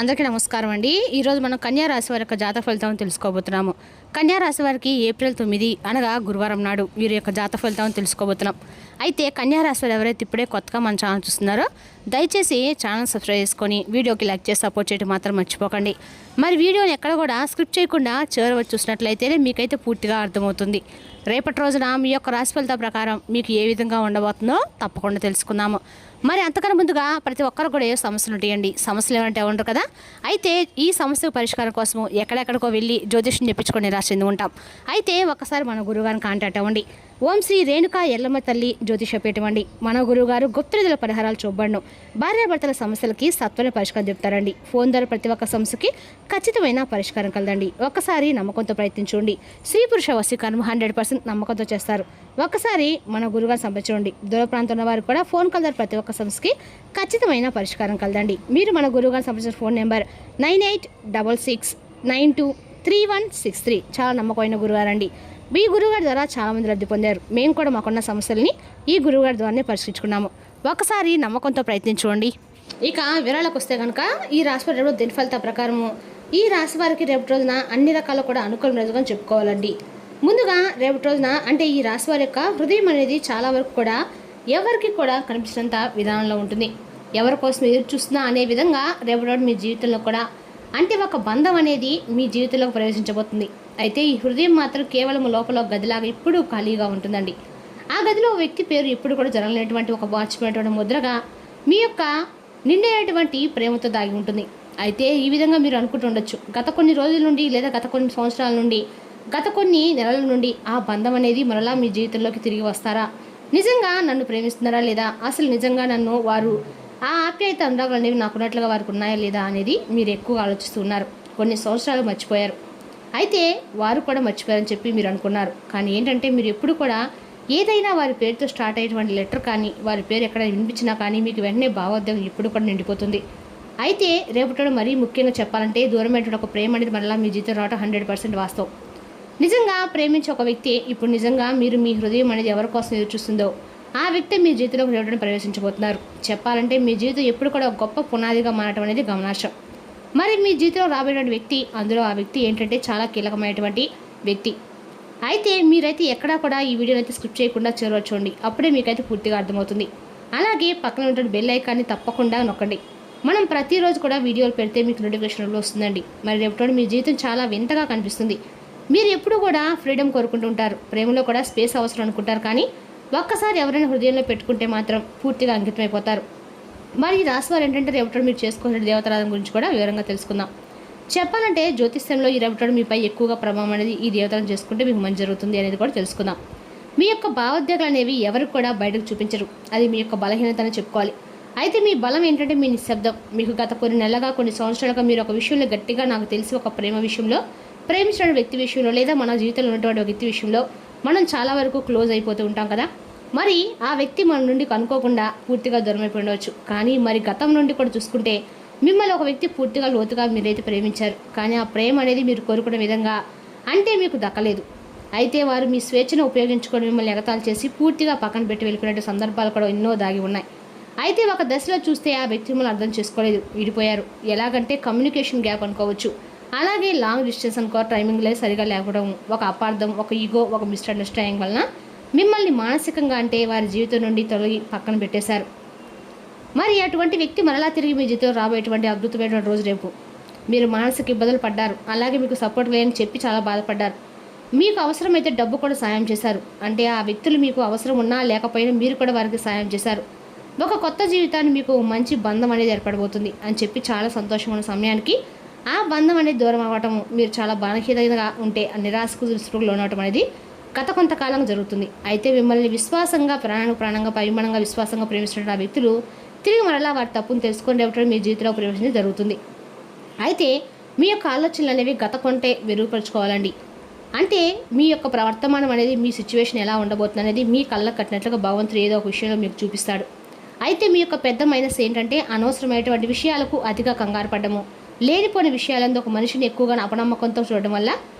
అందరికీ నమస్కారం అండి. ఈరోజు మనం కన్యా రాశి వారి యొక్క జాతక ఫలితాలను తెలుసుకోబోతున్నాము. కన్యా రాశి వారికి ఏప్రిల్ 9 అనగా గురువారం నాడు వీరి యొక్క జాతక ఫలితాలను తెలుసుకోబోతున్నాం. అయితే కన్యా రాశి వారు ఎవరైతే ఇప్పుడే కొత్తగా మన ఛానల్ చూస్తున్నారో దయచేసి ఛానల్ సబ్స్క్రైబ్ చేసుకొని వీడియోకి లైక్ చేసి సపోర్ట్ చేయడం మాత్రం మర్చిపోకండి. మరి వీడియోని ఎక్కడ కూడా స్క్రిప్ట్ చేయకుండా చివరి వచ్చి చూసినట్లయితే మీకైతే పూర్తిగా అర్థమవుతుంది. రేపటి రోజున మీ యొక్క రాశి ఫలితాల ప్రకారం మీకు ఏ విధంగా ఉండబోతుందో తప్పకుండా తెలుసుకుందాము. మరి అంతకన్నా ముందుగా ప్రతి ఒక్కరు కూడా ఏ సమస్యలు ఉంటాయండి. సమస్యలు ఏమంటే ఉండరు కదా. అయితే ఈ సమస్య పరిష్కారం కోసము ఎక్కడెక్కడికో వెళ్ళి జ్యోతిష్యం చెప్పించుకొని నిరాశ చెంది ఉంటాం. అయితే ఒక్కసారి మన గురువుగారిని కాంటాక్ట్ అవ్వండి. ఓం శ్రీ రేణుకా ఎల్లమ్మ తల్లి జ్యోతిషపీఠం అండి. మన గురువుగారు గుప్తనిధుల పరిహారాలు చూపబడను. భార్యాభర్తల సమస్యలకి సత్వర పరిష్కారం చెప్తారండి. ఫోన్ ద్వారా ప్రతి ఒక్క సమస్యకి ఖచ్చితమైన పరిష్కారం కలదండి. ఒక్కసారి నమ్మకంతో ప్రయత్నించండి. స్త్రీ పురుష వశీకరణం 100% నమ్మకంతో చేస్తారు. ఒక్కసారి మన గురువుగారు సంప్రదించండి. దూర ప్రాంతంలో వారు కూడా ఫోన్ కాల్ ద్వారా ప్రతి ఒక్క సమస్యకి ఖచ్చితమైన పరిష్కారం కలదండి. మీరు మన గురువుగారు సంప్రదించిన ఫోన్ నెంబర్ 9866923163. చాలా నమ్మకమైన గురుగారండి. ఈ గురువుగారి ద్వారా చాలామంది లబ్ధి పొందారు. మేము కూడా మాకున్న సమస్యల్ని ఈ గురువుగారి ద్వారానే పరిష్కరించుకున్నాము. ఒకసారి నమ్మకంతో ప్రయత్నించుకోండి. ఇక వివరాలకు వస్తే కనుక ఈ రాశి వారి రేపు దిన ఫలితాల ప్రకారము ఈ రాశి వారికి రేపటి రోజున అన్ని రకాల కూడా అనుకూలం రోజుగా చెప్పుకోవాలండి. ముందుగా రేపటి రోజున అంటే ఈ రాశి వారి యొక్క హృదయం అనేది చాలా వరకు కూడా ఎవరికి కూడా కనిపించినంత విధానంలో ఉంటుంది. ఎవరి కోసం ఎదురు చూస్తున్నా అనే విధంగా రేపటి రోజు మీ జీవితంలో కూడా అంటే ఒక బంధం అనేది మీ జీవితంలోకి ప్రవేశించబోతుంది. అయితే ఈ హృదయం మాత్రం కేవలం లోపల గదిలాగా ఇప్పుడు ఖాళీగా ఉంటుందండి. ఆ గదిలో వ్యక్తి పేరు ఎప్పుడు కూడా జరగలేనటువంటి ఒక వాచిపోయినటువంటి ముద్రగా మీ యొక్క నిండైనటువంటి ప్రేమతో దాగి ఉంటుంది. అయితే ఈ విధంగా మీరు అనుకుంటుండొచ్చు, గత కొన్ని రోజుల నుండి లేదా గత కొన్ని సంవత్సరాల నుండి గత కొన్ని నెలల నుండి ఆ బంధం అనేది మరలా మీ జీవితంలోకి తిరిగి వస్తారా? నిజంగా నన్ను ప్రేమిస్తున్నారా లేదా? అసలు నిజంగా నన్ను వారు ఆ ఆప్యాయత అనురాగాలు అనేవి నాకున్నట్లుగా వారికి ఉన్నాయా లేదా అనేది మీరు ఎక్కువగా ఆలోచిస్తున్నారు. కొన్ని సంవత్సరాలు మర్చిపోయారు. అయితే వారు కూడా మర్చిపోయారని చెప్పి మీరు అనుకున్నారు. కానీ ఏంటంటే మీరు ఎప్పుడు కూడా ఏదైనా వారి పేరుతో స్టార్ట్ అయ్యేటువంటి లెటర్ కానీ వారి పేరు ఎక్కడ వినిపించినా కానీ మీకు వెంటనే భావోద్వేగం ఎప్పుడు కూడా నిండిపోతుంది. అయితే రేపటి మరీ ముఖ్యంగా చెప్పాలంటే దూరమైనటువంటి ఒక ప్రేమ అనేది మరలా మీ జీవితం రావటం 100% వాస్తవం. నిజంగా ప్రేమించే ఒక వ్యక్తి ఇప్పుడు నిజంగా మీరు మీ హృదయం అనేది ఎవరి కోసం ఎదురు చూస్తుందో ఆ వ్యక్తి మీ జీవితంలోకి రేపటిని ప్రవేశించబోతున్నారు. చెప్పాలంటే మీ జీవితం ఎప్పుడు కూడా ఒక గొప్ప పునాదిగా మారటం అనేది గమనార్హం. మరి మీ జీవితంలో రాబోయేటువంటి వ్యక్తి అందులో ఆ వ్యక్తి ఏంటంటే చాలా కీలకమైనటువంటి వ్యక్తి. అయితే మీరైతే ఎక్కడా కూడా ఈ వీడియోని అయితే స్క్రిప్ట్ చేయకుండా చూడండి. అప్పుడే మీకైతే పూర్తిగా అర్థమవుతుంది. అలాగే పక్కన ఉన్న బెల్ ఐకాన్ని తప్పకుండా నొక్కండి. మనం ప్రతిరోజు కూడా వీడియోలు పెడితే మీకు నోటిఫికేషన్ వస్తుందండి. మరి రేపటి మీ జీవితం చాలా వింతగా కనిపిస్తుంది. మీరు ఎప్పుడు కూడా ఫ్రీడమ్ కోరుకుంటూ ఉంటారు. ప్రేమలో కూడా స్పేస్ అవసరం అనుకుంటారు. కానీ ఒక్కసారి ఎవరైనా హృదయంలో పెట్టుకుంటే మాత్రం పూర్తిగా అంకితమైపోతారు. మరి ఈ రాశి వారు ఏంటంటే రేపటి మీరు చేసుకునే దేవతారాధన గురించి కూడా వివరంగా తెలుసుకుందాం. చెప్పాలంటే జ్యోతిష్యంలో ఈ రేపటి మీపై ఎక్కువగా ప్రభావం అనేది ఈ దేవతలను చేసుకుంటే మీకు మంచి జరుగుతుంది అనేది కూడా తెలుసుకుందాం. మీ యొక్క భావోద్వేగాలు అనేవి ఎవరికి కూడా బయటకు చూపించరు. అది మీ యొక్క బలహీనత అని చెప్పుకోవాలి. అయితే మీ బలం ఏంటంటే మీ నిశ్శబ్దం. మీకు గత కొన్ని నెలలుగా కొన్ని సంవత్సరాలుగా మీరు ఒక విషయంలో గట్టిగా నాకు తెలిసి ఒక ప్రేమ విషయంలో ప్రేమించిన వ్యక్తి విషయంలో లేదా మన జీవితంలో ఉన్నటువంటి వ్యక్తి విషయంలో మనం చాలా వరకు క్లోజ్ అయిపోతూ ఉంటాం కదా. మరి ఆ వ్యక్తి మన నుండి కనుక్కోకుండా పూర్తిగా దూరం అయిపోయి ఉండవచ్చు. కానీ మరి గతం నుండి కూడా చూసుకుంటే మిమ్మల్ని ఒక వ్యక్తి పూర్తిగా లోతుగా మీరైతే ప్రేమించారు. కానీ ఆ ప్రేమ అనేది మీరు కోరుకున్న విధంగా అంటే మీకు దక్కలేదు. అయితే వారు మీ స్వేచ్ఛను ఉపయోగించుకొని మిమ్మల్ని ఎగతాళి చేసి పూర్తిగా పక్కన పెట్టి వెళ్ళిపోయిన సందర్భాలు కూడా ఎన్నో దాగి ఉన్నాయి. అయితే ఒక దశలో చూస్తే ఆ వ్యక్తి మిమ్మల్ని అర్థం చేసుకోలేదు, విడిపోయారు. ఎలాగంటే కమ్యూనికేషన్ గ్యాప్ అనుకోవచ్చు. అలాగే లాంగ్ డిస్టెన్స్ అనుకో, టైమింగ్లే సరిగా లేకపోవడం, ఒక అపార్థం, ఒక ఈగో, ఒక మిస్అండర్స్టాండింగ్ వలన మిమ్మల్ని మానసికంగా అంటే వారి జీవితం నుండి తొలగి పక్కన పెట్టేశారు. మరి అటువంటి వ్యక్తి మరలా తిరిగి మీ జీవితంలో రాబోయేటువంటి అద్భుతమైన రోజు రేపు. మీరు మానసిక ఇబ్బందులు పడ్డారు. అలాగే మీకు సపోర్ట్ లేని చెప్పి చాలా బాధపడ్డారు. మీకు అవసరమైతే డబ్బు కూడా సాయం చేశారు. అంటే ఆ వ్యక్తులు మీకు అవసరం ఉన్నా లేకపోయినా మీరు కూడా వారికి సాయం చేశారు. ఒక కొత్త జీవితాన్ని మీకు మంచి బంధం అనేది ఏర్పడబోతుంది అని చెప్పి చాలా సంతోషమైన సమయానికి ఆ బంధం అనేది దూరం అవ్వటం, మీరు చాలా బలహీనంగా ఉంటే నిరాశకు దృష్టికి లోనవటం అనేది గత కొంతకాలంగా జరుగుతుంది. అయితే మిమ్మల్ని విశ్వాసంగా ప్రాణంగా పరిమాణంగా విశ్వాసంగా ప్రేమిస్తున్న ఆ వ్యక్తులు తిరిగి మరలా వారి తప్పును తెలుసుకొని రేపటి మీ జీవితంలో ప్రవేశించడం జరుగుతుంది. అయితే మీ యొక్క ఆలోచనలు అనేవి గత కొంటే మెరుగుపరుచుకోవాలండి. అంటే మీ యొక్క ప్రవర్తమానం అనేది మీ సిచ్యువేషన్ ఎలా ఉండబోతుంది అనేది మీ కళ్ళకు కట్టినట్లుగా భగవంతుడు ఏదో ఒక విషయంలో మీకు చూపిస్తాడు. అయితే మీ యొక్క పెద్ద మైనస్ ఏంటంటే అనవసరమైనటువంటి విషయాలకు అతిగా కంగారు పడ్డము, లేనిపోయిన విషయాలందు ఒక మనిషిని ఎక్కువగా అపనమ్మకంతో చూడడం వల్ల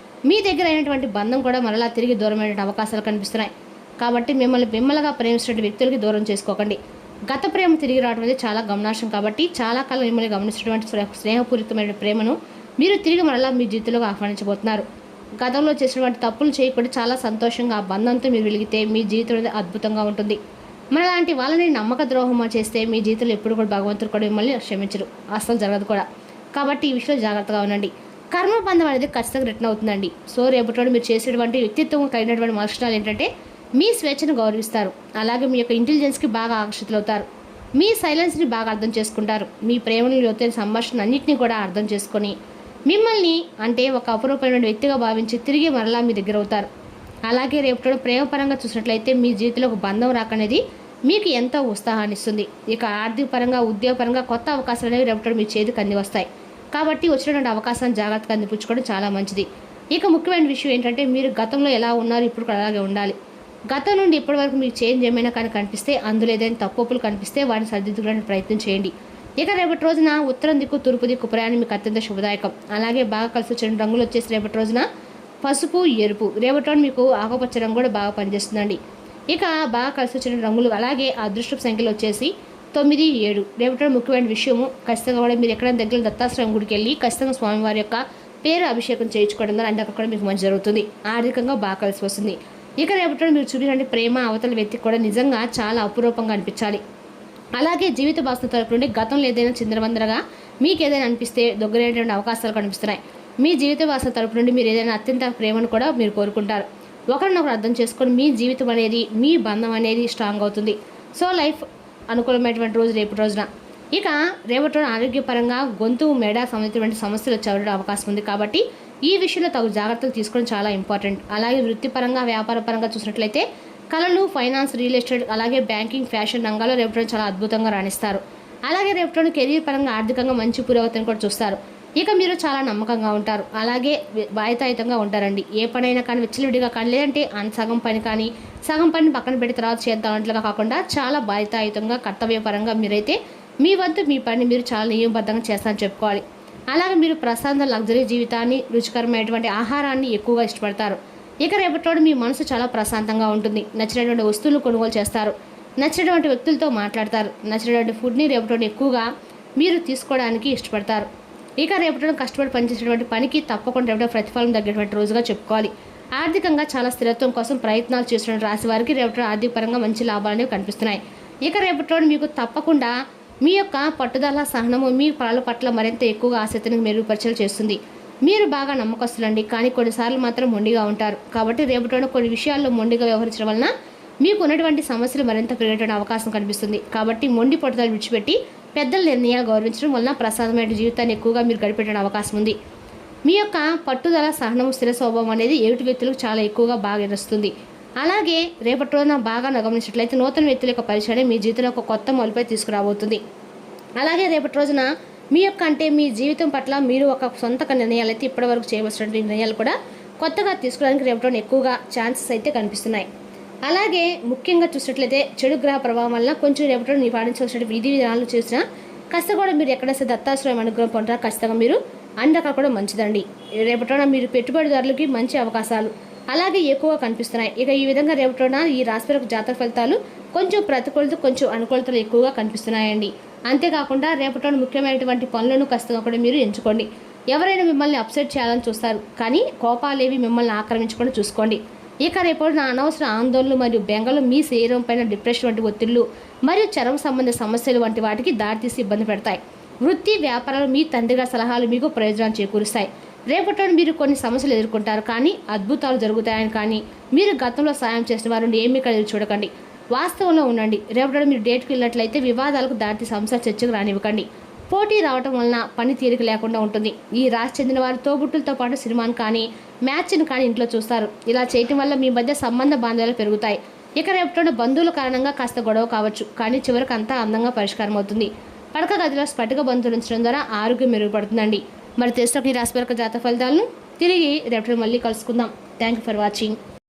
మీ దగ్గర అయినటువంటి బంధం కూడా మరలా తిరిగి దూరమైన అవకాశాలు కనిపిస్తున్నాయి. కాబట్టి మిమ్మల్ని ప్రేమిస్తున్న వ్యక్తులకి దూరం చేసుకోకండి. గత ప్రేమ తిరిగి రావడం అనేది చాలా గమనార్హం కాబట్టి చాలా కాలం మిమ్మల్ని గమనించినటువంటి స్నేహపూరితమైన ప్రేమను మీరు తిరిగి మరలా మీ జీవితంలోకి ఆహ్వానించబోతున్నారు. గతంలో చేసినటువంటి తప్పులు చేయకుండా చాలా సంతోషంగా ఆ బంధంతో మీరు వెలిగితే మీ జీవితం అనేది అద్భుతంగా ఉంటుంది. మరి అలాంటి వాళ్ళని నమ్మక ద్రోహం చేస్తే మీ జీవితంలో ఎప్పుడు కూడా భగవంతుడు కూడా మిమ్మల్ని క్షమించరు, అస్సలు జరగదు కూడా. కాబట్టి ఈ విషయంలో జాగ్రత్తగా ఉండండి. కర్మబంధం అనేది ఖచ్చితంగా రిటర్న్ అవుతుందండి. సో రేపటి మీరు చేసేటువంటి వ్యక్తిత్వం కలిగినటువంటి లక్షణాలు ఏంటంటే మీ స్వేచ్ఛను గౌరవిస్తారు, అలాగే మీ యొక్క ఇంటెలిజెన్స్కి బాగా ఆకర్షితులవుతారు, మీ సైలెన్స్ని బాగా అర్థం చేసుకుంటారు, మీ ప్రేమను లోతైన సంభాషణ అన్నింటినీ కూడా అర్థం చేసుకొని మిమ్మల్ని అంటే ఒక అపురూపమైన వ్యక్తిగా భావించి తిరిగి మరలా మీ దగ్గర అవుతారు. అలాగే రేపటి ప్రేమపరంగా చూసినట్లయితే మీ జీవితంలో ఒక బంధం రాకనేది మీకు ఎంతో ఉత్సాహాన్ని ఇస్తుంది. ఇక ఆర్థిక పరంగా ఉద్యోగపరంగా కొత్త అవకాశాలు అనేవి రేపటి మీ చేతికి అంది వస్తాయి. కాబట్టి వచ్చినటువంటి అవకాశాన్ని జాగ్రత్తగా అందిపుచ్చుకోవడం చాలా మంచిది. ఇక ముఖ్యమైన విషయం ఏంటంటే మీరు గతంలో ఎలా ఉన్నారు ఇప్పుడు కూడా అలాగే ఉండాలి. గతం నుండి ఇప్పటి వరకు మీకు చేంజ్ ఏమైనా కానీ కనిపిస్తే, అందులో ఏదైనా తప్పులు కనిపిస్తే వాటిని సరిదిద్దుకోవడానికి ప్రయత్నం చేయండి. ఇక రేపటి రోజున ఉత్తరం దిక్కు తూర్పు దిక్కు ప్రయాణం మీకు అత్యంత శుభదాయకం. అలాగే బాగా కలిసి వచ్చిన రంగులు వచ్చేసి రేపటి రోజున పసుపు, ఎరుపు. రేపటి రోజు మీకు ఆకుపచ్చ రంగు కూడా బాగా పనిచేస్తుందండి. ఇక బాగా కలిసి వచ్చిన రంగులు అలాగే అదృష్టపు సంఖ్యలు వచ్చేసి 9, 7. రేపటి ముఖ్యమైన విషయము ఖచ్చితంగా కూడా మీరు ఎక్కడైనా దగ్గర దత్తాశ్రమం గుడికి వెళ్ళి ఖచ్చితంగా స్వామివారి యొక్క పేరు అభిషేకం చేయించుకోవడం ద్వారా అంటే అక్కడ కూడా మీకు మంచి జరుగుతుంది, ఆర్థికంగా బాగా కలిసి వస్తుంది. ఇక రేపటి మీరు చూపించండి ప్రేమ అవతల వ్యక్తికి కూడా నిజంగా చాలా అపురూపంగా అనిపించాలి. అలాగే జీవిత భాష తరపు నుండి గతంలో ఏదైనా చిందరవందరగా మీకు ఏదైనా అనిపిస్తే దగ్గరైనటువంటి అవకాశాలు కనిపిస్తున్నాయి. మీ జీవిత భాష తరపు నుండి మీరు ఏదైనా అత్యంత ప్రేమను కూడా మీరు కోరుకుంటారు. ఒకరినొకరు అర్థం చేసుకొని మీ జీవితం అనేది మీ బంధం అనేది స్ట్రాంగ్ అవుతుంది. సో లైఫ్ అనుకూలమైనటువంటి రోజు రేపటి రోజున. ఇక రేపటి రోజున ఆరోగ్యపరంగా గొంతు మెడ సంబంధించినటువంటి సమస్యలు వచ్చే అవకాశం ఉంది. కాబట్టి ఈ విషయంలో తగు జాగ్రత్తలు తీసుకోవడం చాలా ఇంపార్టెంట్. అలాగే వృత్తిపరంగా వ్యాపారపరంగా చూసినట్లయితే కళలు, ఫైనాన్స్, రియల్ ఎస్టేట్ అలాగే బ్యాంకింగ్, ఫ్యాషన్ రంగాల్లో రేపటి చాలా అద్భుతంగా రాణిస్తారు. అలాగే రేపటి కెరీర్ పరంగా ఆర్థికంగా మంచి పురోగతిని కూడా చూస్తారు. ఇక మీరు చాలా నమ్మకంగా ఉంటారు, అలాగే బాధ్యతాయుతంగా ఉంటారండి. ఏ పనైనా కానీ విచ్చలవిడిగా కానీ లేదంటే సగం పని కానీ సగం పని పక్కన పెట్టి తర్వాత చేద్దామంటలుగా కాకుండా చాలా బాధ్యతాయుతంగా కర్తవ్యపరంగా మీరైతే మీ వంతు మీ పని మీరు చాలా నియమబద్ధంగా చేస్తారని చెప్పుకోవాలి. అలాగే మీరు ప్రశాంత లగ్జరీ జీవితాన్ని, రుచికరమైనటువంటి ఆహారాన్ని ఎక్కువగా ఇష్టపడతారు. ఇక రేపటి మీ మనసు చాలా ప్రశాంతంగా ఉంటుంది. నచ్చినటువంటి వస్తువులు కొనుగోలు చేస్తారు, నచ్చినటువంటి వ్యక్తులతో మాట్లాడతారు, నచ్చినటువంటి ఫుడ్ని రేపటి ఎక్కువగా మీరు తీసుకోవడానికి ఇష్టపడతారు. ఇక రేపటి కష్టపడి పనిచేసేటువంటి పనికి తప్పకుండా రేపటి ప్రతిఫలం తగ్గేటువంటి రోజుగా చెప్పుకోవాలి. ఆర్థికంగా చాలా స్థిరత్వం కోసం ప్రయత్నాలు చేస్తున్న రాశి వారికి రేపటి ఆర్థిక పరంగా మంచి లాభాలు కనిపిస్తున్నాయి. ఇక రేపటి మీకు తప్పకుండా మీ యొక్క పట్టుదల, సహనము మీ పనుల పట్ల మరింత ఎక్కువగా ఆసక్తిని మెరుగుపరిచేలా చేస్తుంది. మీరు బాగా నమ్మకస్తులండి, కానీ కొన్నిసార్లు మాత్రం మొండిగా ఉంటారు. కాబట్టి రేపటి కొన్ని విషయాల్లో మొండిగా వ్యవహరించడం వలన మీకు ఉన్నటువంటి సమస్యలు మరింత పెరిగేటువంటి అవకాశం కనిపిస్తుంది. కాబట్టి మొండి పట్టుదల విడిచిపెట్టి పెద్దల నిర్ణయాలు గౌరవించడం వలన ప్రసాదమైన జీవితాన్ని ఎక్కువగా మీరు గడిపేట అవకాశం ఉంది. మీ యొక్క పట్టుదల, సహనం, స్థిర స్వభావం అనేది ఎదుటి వ్యక్తులకు చాలా ఎక్కువగా బాగా ఎరుస్తుంది. అలాగే రేపటి రోజున బాగా గమనించినట్లయితే నూతన వ్యక్తుల యొక్క పరిచయం మీ జీవితంలో ఒక కొత్త మలుపై తీసుకురాబోతుంది. అలాగే రేపటి రోజున మీ యొక్క అంటే మీ జీవితం పట్ల మీరు ఒక సొంత నిర్ణయాలు అయితే ఇప్పటివరకు చేయవలసిన నిర్ణయాలు కూడా కొత్తగా తీసుకోవడానికి రేపటి రోజున ఎక్కువగా ఛాన్సెస్ అయితే కనిపిస్తున్నాయి. అలాగే ముఖ్యంగా చూసినట్లయితే చెడు గ్రహ ప్రభావం వల్ల కొంచెం రేపటి నీ పాటించవలసిన విధి విధానాలు చూసినా కాస్త కూడా మీరు ఎక్కడైనా దత్తాశ్రయం అనుగ్రహం పొందారో ఖచ్చితంగా మీరు అన్ని రకాలు కూడా మంచిదండి. రేపటి మీరు పెట్టుబడిదారులకి మంచి అవకాశాలు అలాగే ఎక్కువగా కనిపిస్తున్నాయి. ఇక ఈ విధంగా రేపటి ఈ రాశివారికి జాతక ఫలితాలు కొంచెం ప్రతికూలత, కొంచెం అనుకూలతలు ఎక్కువగా కనిపిస్తున్నాయండి. అంతేకాకుండా రేపటి ముఖ్యమైనటువంటి పనులను ఖచ్చితంగా కూడా మీరు ఎంచుకోండి. ఎవరైనా మిమ్మల్ని అప్సెట్ చేయాలని చూస్తారు, కానీ కోపాలేవి మిమ్మల్ని ఆక్రమించకుండా చూసుకోండి. ఇక రేపటి అనవసర ఆందోళనలు మరియు బెంగలు మీ శరీరం పైన డిప్రెషన్ వంటి ఒత్తిళ్లు మరియు చర్మ సంబంధ సమస్యలు వంటి వాటికి దారితీసి ఇబ్బంది పెడతాయి. వృత్తి వ్యాపారాలు మీ తండ్రిగా సలహాలు మీకు ప్రయోజనాలు చేకూరుస్తాయి. రేపటి మీరు కొన్ని సమస్యలు ఎదుర్కొంటారు, కానీ అద్భుతాలు జరుగుతాయని కానీ మీరు గతంలో సాయం చేసిన వారు ఏమీ కలిసి చూడకండి, వాస్తవంలో ఉండండి. రేపటి మీరు డేట్కి వెళ్ళినట్లయితే వివాదాలకు దాటి సమస్య చర్చకు రానివ్వకండి. పోటీ రావటం వలన పని తీరిక లేకుండా ఉంటుంది. ఈ రాశి చెందిన వారు తోబుట్టులతో పాటు సినిమాను కానీ మ్యాచ్ను కానీ ఇంట్లో చూస్తారు. ఇలా చేయటం వల్ల మీ మధ్య సంబంధ బాంధవ్యాలు పెరుగుతాయి. ఇక రేపటి బంధువుల కారణంగా కాస్త గొడవ కావచ్చు, కానీ చివరికి అంతా అందంగా పరిష్కారం అవుతుంది. పడక గదిలో స్ఫటిక బంతులు ఉంచడం ద్వారా ఆరోగ్యం మెరుగుపడుతుందండి. మరి తెలిసిన ఈ రాశి జాతక ఫలితాలను తిరిగి రేపటి మళ్ళీ కలుసుకుందాం. Thank you for watching.